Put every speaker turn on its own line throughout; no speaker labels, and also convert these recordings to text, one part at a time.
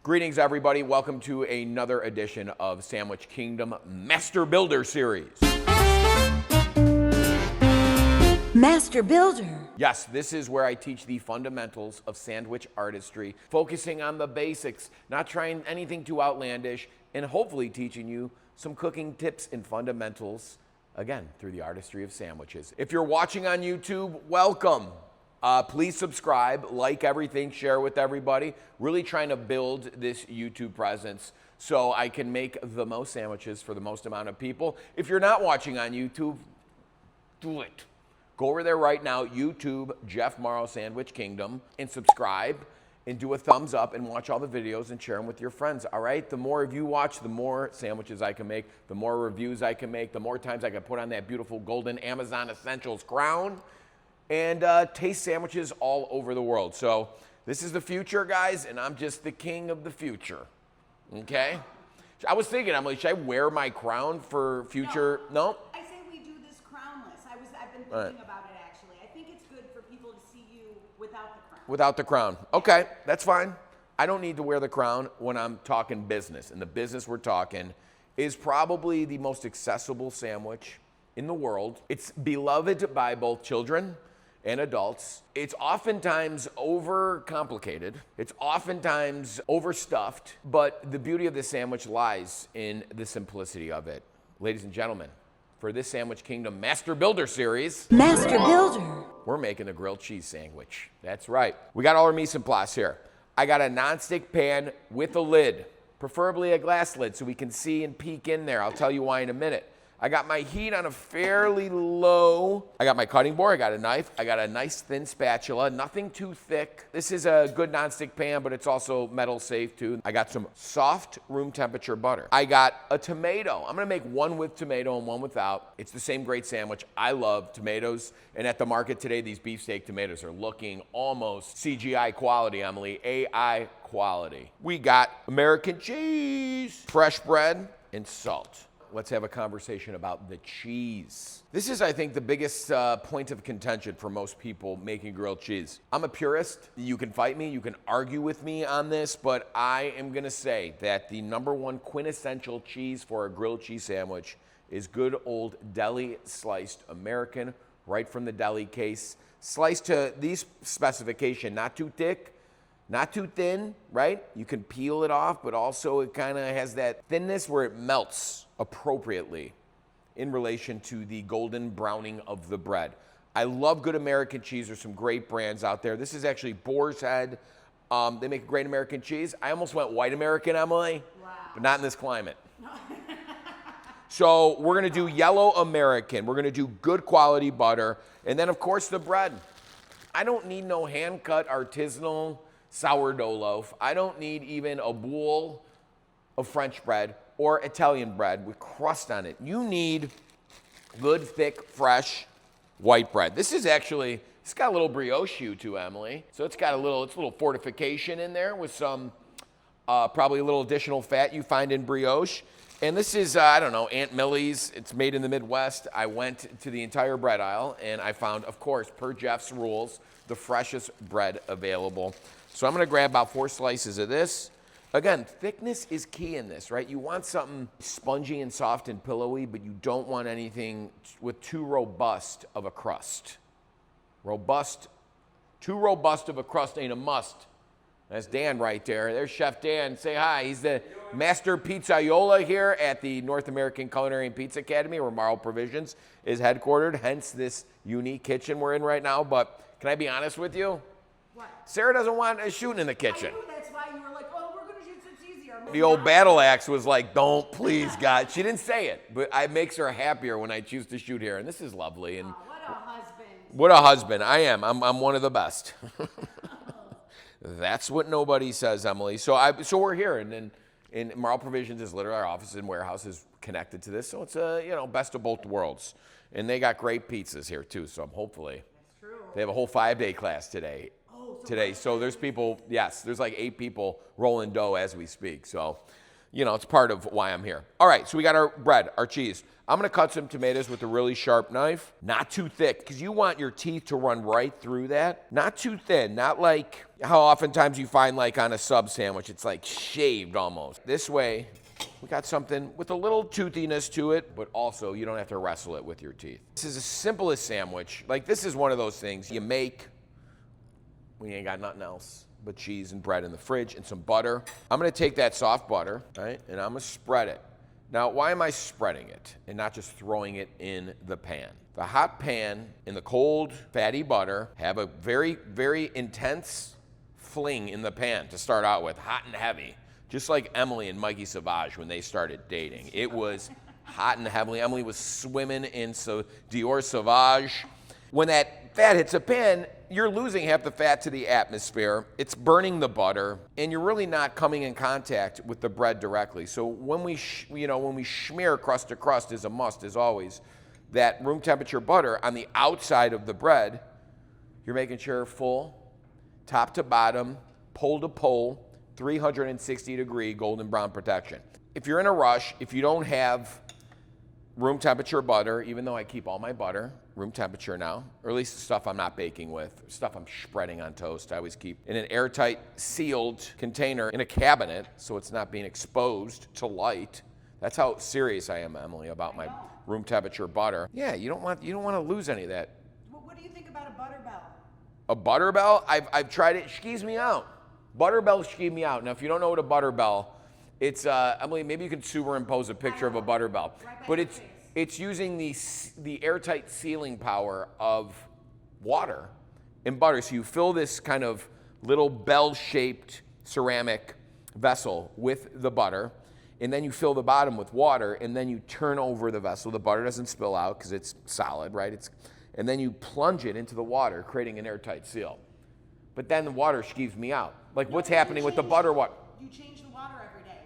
Greetings, everybody. Welcome to another edition of Sandwich Kingdom Master Builder Series.
Master Builder.
Yes, this is where I teach the fundamentals of sandwich artistry, focusing on the basics, not trying anything too outlandish, and hopefully teaching you some cooking tips and fundamentals, again, through the artistry of sandwiches. If you're watching on YouTube, welcome. Please subscribe, like everything, share with everybody. Really trying to build this YouTube presence so I can make the most sandwiches for the most amount of people. If you're not watching on YouTube, do it. Go over there right now, YouTube, Jeff Mauro Sandwich Kingdom, and subscribe and do a thumbs up and watch all the videos and share them with your friends, all right? The more of you watch, the more sandwiches I can make, the more reviews I can make, the more times I can put on that beautiful golden Amazon Essentials crown and taste sandwiches all over the world. So this is the future, guys, and I'm just the king of the future, okay? I was thinking, I'm like, should I wear my crown for future? No?
I say we do this crownless. I've been thinking about it, actually. I think it's good for people to see you without the crown.
Without the crown. Okay, that's fine. I don't need to wear the crown when I'm talking business, and the business we're talking is probably the most accessible sandwich in the world. It's beloved by both children and adults. It's oftentimes overcomplicated. It's oftentimes overstuffed, but the beauty of this sandwich lies in the simplicity of it. Ladies and gentlemen, for this Sandwich Kingdom Master Builder Series,
Master Builder.
we're making a grilled cheese sandwich. That's right. We got all our mise en place here. I got a nonstick pan with a lid, preferably a glass lid so we can see and peek in there. I'll tell you why in a minute. I got my heat on a fairly low. I got my cutting board, I got a knife, I got a nice thin spatula, nothing too thick. This is a good nonstick pan, but it's also metal safe too. I got some soft room temperature butter. I got a tomato. I'm gonna make one with tomato and one without. It's the same great sandwich. I love tomatoes. And at the market today, these beefsteak tomatoes are looking almost CGI quality, Emily, AI quality. We got American cheese, fresh bread, and salt. Let's have a conversation about the cheese. This is, I think, the biggest point of contention for most people making grilled cheese. I'm a purist. You can fight me, you can argue with me on this, but I am gonna say that the number one quintessential cheese for a grilled cheese sandwich is good old deli sliced American, right from the deli case. Sliced to these specification, not too thick, not too thin, right? You can peel it off, but also it kind of has that thinness where it melts appropriately in relation to the golden browning of the bread. I love good American cheese. There's some great brands out there. This is actually Boar's Head. They make great American cheese. I almost went white American, Emily,
Wow.
but not in this climate. So we're gonna do yellow American. We're gonna do good quality butter. And then of course the bread. I don't need no hand-cut artisanal sourdough loaf. I don't need even a bowl of French bread or Italian bread with crust on it. You need good, thick, fresh white bread. This is actually, it's got a little brioche hue to Emily. So it's got a little fortification in there with some, probably a little additional fat you find in brioche. And this is, I don't know, Aunt Millie's. It's made in the Midwest. I went to the entire bread aisle and I found, of course, per Jeff's rules, the freshest bread available. So I'm gonna grab about 4 slices of this. Again, thickness is key in this, right? You want something spongy and soft and pillowy, but you don't want anything with too robust of a crust. Too robust of a crust ain't a must. That's Dan right there. There's Chef Dan. Say hi. He's the master pizzaiola here at the North American Culinary and Pizza Academy, where Mauro Provisions is headquartered, hence this unique kitchen we're in right now. But can I be honest with you?
What?
Sarah doesn't want us shooting in the kitchen.
I knew that's why you were like, oh, we're going to shoot so it's easier.
The old battle axe was like, don't, please, God. She didn't say it, but it makes her happier when I choose to shoot here. And this is lovely. And
Oh, what a husband.
what a husband. I am. I'm one of the best. That's what nobody says, Emily. So we're here. And Mauro Provisions is literally our office and warehouse is connected to this. So it's a, best of both worlds. And they got great pizzas here, too. So hopefully.
That's true.
They have a whole 5-day class today. So there's people, yes, there's like 8 people rolling dough as we speak. So, it's part of why I'm here. All right, so we got our bread, our cheese. I'm gonna cut some tomatoes with a really sharp knife, not too thick, because you want your teeth to run right through that. Not too thin, not like how oftentimes you find like on a sub sandwich, it's like shaved almost. This way, we got something with a little toothiness to it, but also you don't have to wrestle it with your teeth. This is the simplest sandwich. Like this is one of those things you make when you ain't got nothing else but cheese and bread in the fridge and some butter. I'm gonna take that soft butter, right, and I'm gonna spread it. Now, why am I spreading it and not just throwing it in the pan? The hot pan and the cold, fatty butter have a very, very intense fling in the pan to start out with, hot and heavy. Just like Emily and Mikey Savage when they started dating. It was hot and heavy. Emily was swimming in Dior Sauvage. When that fat hits a pan, you're losing half the fat to the atmosphere. It's burning the butter, and you're really not coming in contact with the bread directly. So when we smear crust to crust is a must, as always. That room temperature butter on the outside of the bread, you're making sure full, top to bottom, pole to pole, 360 degree golden brown protection. If you're in a rush, if you don't have room temperature butter, even though I keep all my butter room temperature now, or at least the stuff I'm not baking with, stuff I'm spreading on toast, I always keep in an airtight sealed container in a cabinet so it's not being exposed to light. That's how serious I am, Emily, about my room temperature butter. Yeah, you don't want to lose any of that.
Well, what do you think about a butter bell?
A butter bell? I've tried it. It skeeves me out. Butter bells skeeve me out. Now, if you don't know what a butter bell, it's Emily. Maybe you can superimpose a picture of a butter bell, but it's using the airtight sealing power of water and butter. So you fill this kind of little bell-shaped ceramic vessel with the butter, and then you fill the bottom with water, and then you turn over the vessel. The butter doesn't spill out because it's solid, right? And then you plunge it into the water, creating an airtight seal. But then the water skeeves me out. Like what's happening with the butter?
You change the water every day.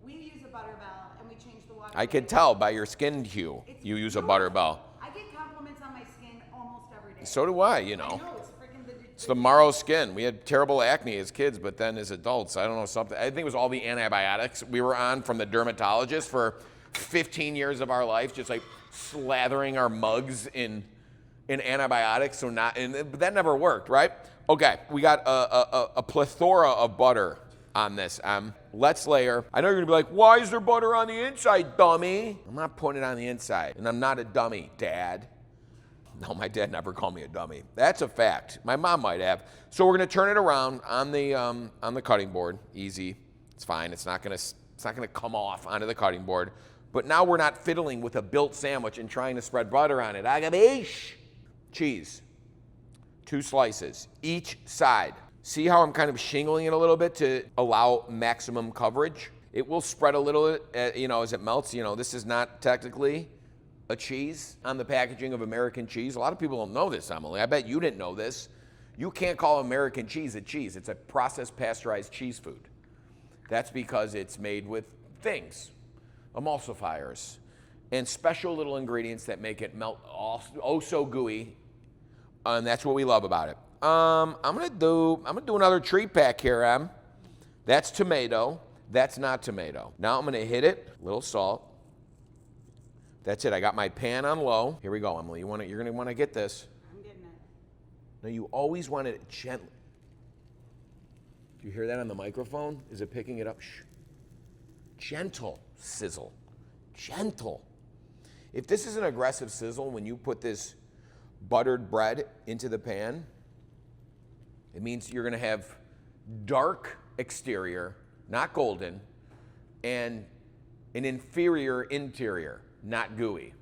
We use a butter bell and we change the water.
I can tell by your skin hue you use a butter bell.
I get compliments on my skin almost every day.
So do I, you know.
I know, it's freaking
It's the Mauro skin. We had terrible acne as kids, but then as adults, I don't know, something. I think it was all the antibiotics we were on from the dermatologist for 15 years of our life, just like slathering our mugs in antibiotics. But that never worked, right? Okay, we got a plethora of butter on this. Let's layer. I know you're gonna be like, why is there butter on the inside, dummy? I'm not putting it on the inside, and I'm not a dummy, Dad. No, my dad never called me a dummy. That's a fact. My mom might have. So we're gonna turn it around on the cutting board. Easy. It's fine. It's not gonna come off onto the cutting board. But now we're not fiddling with a built sandwich and trying to spread butter on it. Agabish. Cheese. 2 slices, each side. See how I'm kind of shingling it a little bit to allow maximum coverage? It will spread a little, as it melts. This is not technically a cheese on the packaging of American cheese. A lot of people don't know this, Emily. I bet you didn't know this. You can't call American cheese a cheese. It's a processed pasteurized cheese food. That's because it's made with things, emulsifiers, and special little ingredients that make it melt so gooey. And that's what we love about it. I'm gonna do another treat pack here, Em. That's tomato. That's not tomato. Now I'm gonna hit it. Little salt. That's it. I got my pan on low. Here we go, Emily. You're gonna want to get this.
I'm getting it.
Now you always want it gently. Do you hear that on the microphone? Is it picking it up? Shh. Gentle sizzle. Gentle. If this is an aggressive sizzle when you put this buttered bread into the pan, it means you're going to have dark exterior, not golden, and an inferior interior, not gooey.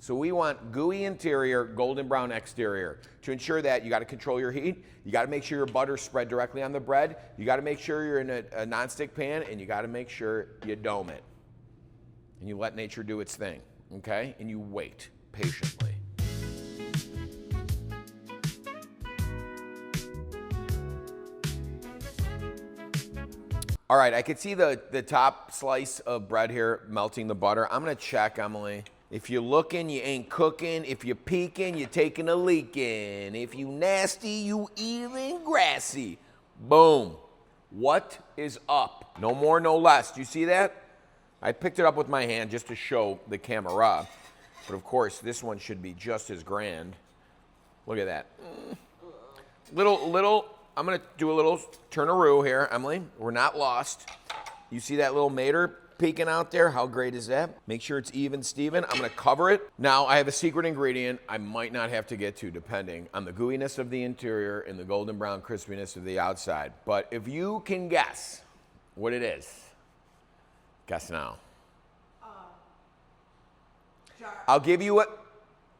So we want gooey interior, golden brown exterior. To ensure that, you got to control your heat. You got to make sure your butter's spread directly on the bread. You got to make sure you're in a nonstick pan, and you got to make sure you dome it. And you let nature do its thing, okay? And you wait patiently. All right, I can see the top slice of bread here melting the butter. I'm gonna check, Emily. If you're looking, you ain't cooking. If you're peeking, you're taking a leaking. If you nasty, you even grassy. Boom. What is up? No more, no less. Do you see that? I picked it up with my hand just to show the camera. But of course, this one should be just as grand. Look at that. Little I'm gonna do a little turn-a-roo here, Emily. We're not lost. You see that little mater peeking out there? How great is that? Make sure it's even, Steven. I'm gonna cover it. Now, I have a secret ingredient I might not have to get to depending on the gooiness of the interior and the golden brown crispiness of the outside. But if you can guess what it is, guess now. I'll give you a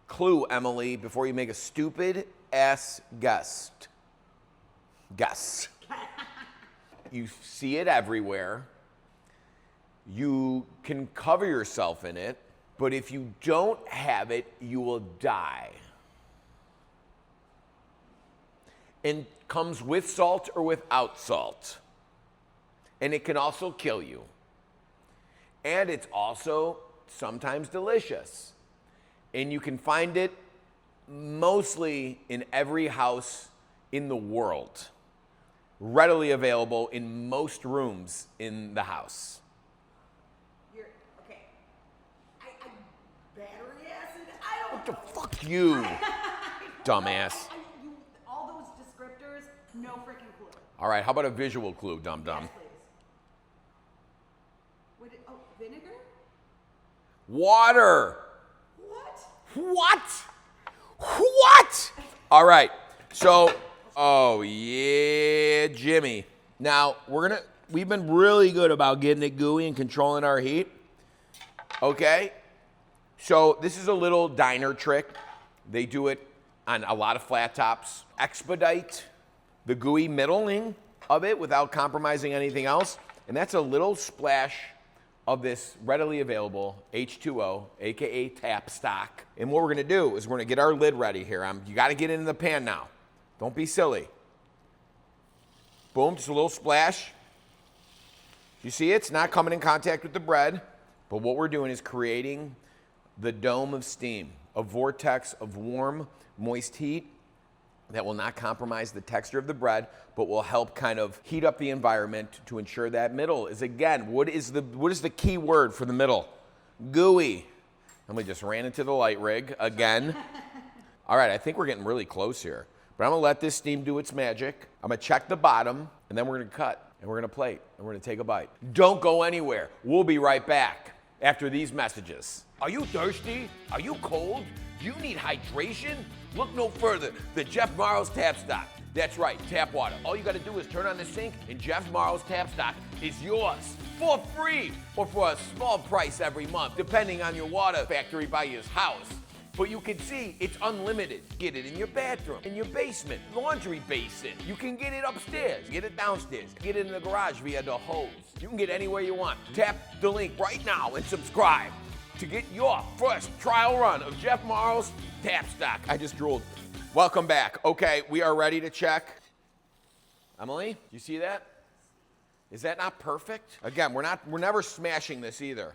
clue, Emily, before you make a stupid ass guess. You see it everywhere. You can cover yourself in it, but if you don't have it, you will die. And comes with salt or without salt. And it can also kill you. And it's also sometimes delicious. And you can find it mostly in every house in the world. Readily available in most rooms in the house.
Okay. Battery acid? I don't know.
Fuck you, dumbass.
All those descriptors, no freaking clue.
All right, how about a visual clue, dum-dum?
Yes, please. Vinegar?
Water.
What?
What? All right, so, oh yeah, Jimmy. Now, we've been really good about getting it gooey and controlling our heat. Okay? So this is a little diner trick. They do it on a lot of flat tops. Expedite the gooey middling of it without compromising anything else. And that's a little splash of this readily available H2O, AKA Tap Stock. And what we're gonna do is we're gonna get our lid ready here. You gotta get it in the pan now. Don't be silly. Boom, just a little splash. You see it's not coming in contact with the bread, but what we're doing is creating the dome of steam, a vortex of warm, moist heat that will not compromise the texture of the bread, but will help kind of heat up the environment to ensure that middle is, again, what is the key word for the middle? Gooey. And we just ran into the light rig again. All right, I think we're getting really close here, but I'm gonna let this steam do its magic. I'm gonna check the bottom, and then we're gonna cut, and we're gonna plate, and we're gonna take a bite. Don't go anywhere. We'll be right back after these messages. Are you thirsty? Are you cold? Do you need hydration? Look no further than Jeff Mauro's Tap Stock. That's right, tap water. All you gotta do is turn on the sink and Jeff Mauro's Tap Stock is yours for free or for a small price every month, depending on your water factory by your house. But you can see it's unlimited. Get it in your bathroom, in your basement, laundry basin. You can get it upstairs, get it downstairs, get it in the garage via the hose. You can get anywhere you want. Tap the link right now and subscribe to get your first trial run of Jeff Mauro's Tap Stock. I just drooled. Welcome back. Okay, we are ready to check. Emily, you see that? Is that not perfect? Again, we're never smashing this either.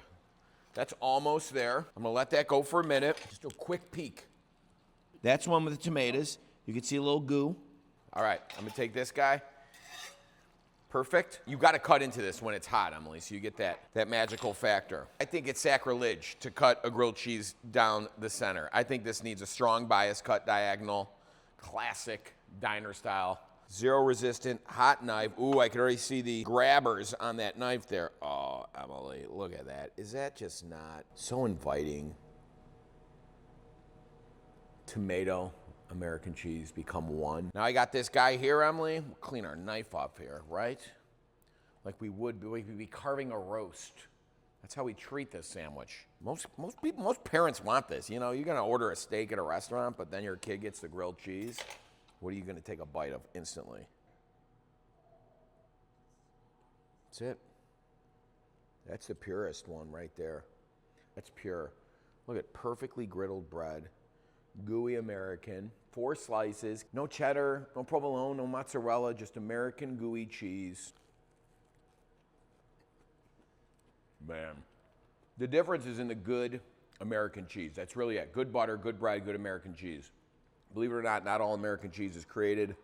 That's almost there. I'm gonna let that go for a minute. Just a quick peek. That's one with the tomatoes. You can see a little goo. All right, I'm gonna take this guy. Perfect. You gotta cut into this when it's hot, Emily, so you get that magical factor. I think it's sacrilege to cut a grilled cheese down the center. I think this needs a strong bias cut diagonal, classic diner style. Zero resistant, hot knife. Ooh, I can already see the grabbers on that knife there. Oh, Emily, look at that. Is that just not so inviting? Tomato, American cheese become one. Now I got this guy here, Emily. We'll clean our knife up here, right? Like we'd be carving a roast. That's how we treat this sandwich. Most parents want this. You know, you're gonna order a steak at a restaurant, but then your kid gets the grilled cheese. What are you gonna take a bite of instantly? That's it. That's the purest one right there. That's pure. Look at perfectly griddled bread. Gooey American, 4 slices, no cheddar, no provolone, no mozzarella, just American gooey cheese. Man. The difference is in the good American cheese. That's really it. Good butter, good bread, good American cheese. Believe it or not all American cheese is created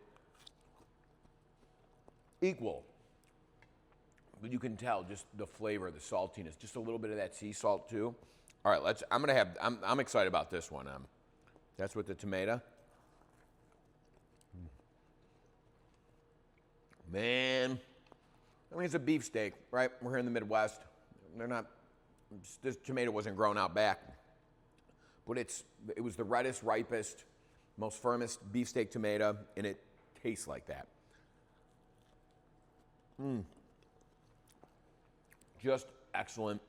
equal. But you can tell just the flavor, the saltiness, just a little bit of that sea salt too. All right, I'm excited about this one. That's with the tomato. Man, I mean, it's a beefsteak, right? We're here in the Midwest. They're not, this tomato wasn't grown out back. But it was the reddest, ripest, most firmest beefsteak tomato, and it tastes like that. Just excellent.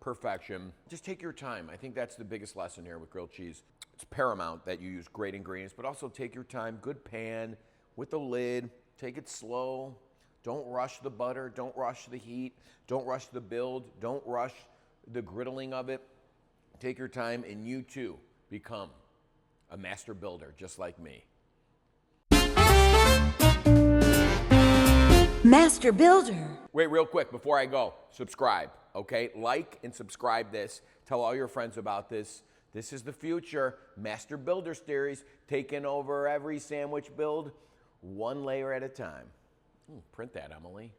Perfection. Just take your time. I think that's the biggest lesson here with grilled cheese. It's paramount that you use great ingredients, but also take your time. Good pan with the lid. Take it slow. Don't rush the butter. Don't rush the heat. Don't rush the build. Don't rush the griddling of it. Take your time, and you too become a master builder just like me.
Master Builder.
Wait, real quick before I go, subscribe, okay? Like and subscribe this. Tell all your friends about this. This is the future. Master Builder Series, taking over every sandwich build one layer at a time. Print that, Emily.